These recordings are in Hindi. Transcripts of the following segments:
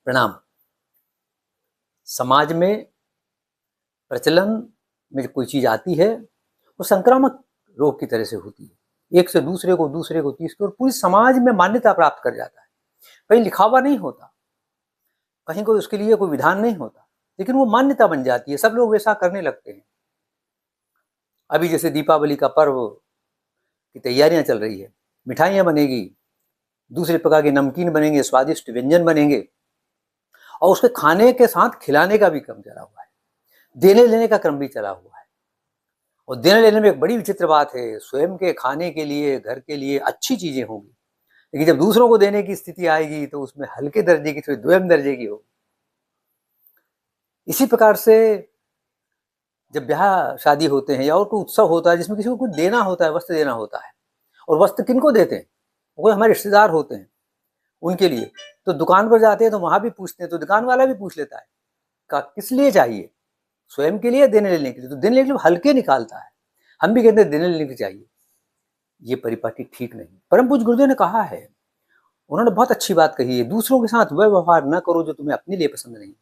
प्रणाम। समाज में प्रचलन में कोई चीज आती है वो संक्रामक रोग की तरह से होती है। एक से दूसरे को, दूसरे को तीसरे, और पूरी समाज में मान्यता प्राप्त कर जाता है। कहीं लिखा हुआ नहीं होता, कहीं कोई उसके लिए कोई विधान नहीं होता, लेकिन वो मान्यता बन जाती है। सब लोग वैसा करने लगते हैं। अभी जैसे दीपावली का पर्व की तैयारियां चल रही है, मिठाइयां बनेगी, दूसरे प्रकार के नमकीन बनेंगे, स्वादिष्ट व्यंजन बनेंगे, और उसके खाने के साथ खिलाने का भी क्रम चला हुआ है, देने लेने का क्रम भी चला हुआ है। और देने लेने में एक बड़ी विचित्र बात है, स्वयं के खाने के लिए, घर के लिए अच्छी चीजें होंगी, लेकिन जब दूसरों को देने की स्थिति आएगी तो उसमें हल्के दर्जे की, थोड़ी द्वयम दर्जे की होगी। इसी प्रकार से जब ब्याह शादी होते हैं या और कोई उत्सव होता है जिसमें किसी को कुछ देना होता है, वस्त्र देना होता है, और वस्त्र किनको देते हैं? वो हमारे रिश्तेदार होते हैं, उनके लिए। तो दुकान पर जाते हैं तो वहां भी पूछते हैं, तो दुकान वाला भी पूछ लेता है का किस लिए चाहिए, स्वयं के लिए, देने लेने के लिए? तो देने लेने के लिए हल्के निकालता है। हम भी कहते हैं देने लेने के चाहिए। ये परिपाटी ठीक नहीं। परम पूज्य गुरुदेव ने कहा है, उन्होंने बहुत अच्छी बात कही है, दूसरों के साथ वह व्यवहार न करो जो तुम्हें अपने लिए पसंद नहीं।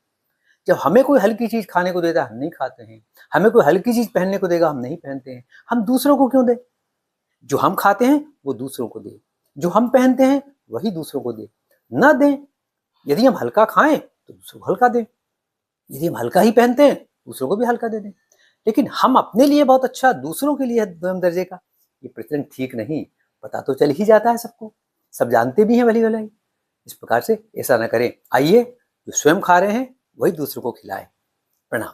जब हमें कोई हल्की चीज खाने को देता है हम नहीं खाते हैं, हमें कोई हल्की चीज पहनने को देगा हम नहीं पहनते हैं, हम दूसरों को क्यों दें? जो हम खाते हैं वो दूसरों को दे, जो हम पहनते हैं वही दूसरों को दे। न दें। यदि हम हल्का खाएं तो दूसरों को हल्का दें, यदि हम हल्का ही पहनते हैं दूसरों को भी हल्का दे दें। लेकिन हम अपने लिए बहुत अच्छा, दूसरों के लिए मध्यम दर्जे का, ये प्रचलन ठीक नहीं। पता तो चल ही जाता है सबको, सब जानते भी हैं भली भलाई। इस प्रकार से ऐसा न करें। आइए, जो स्वयं खा रहे हैं वही दूसरों को खिलाएं। प्रणाम।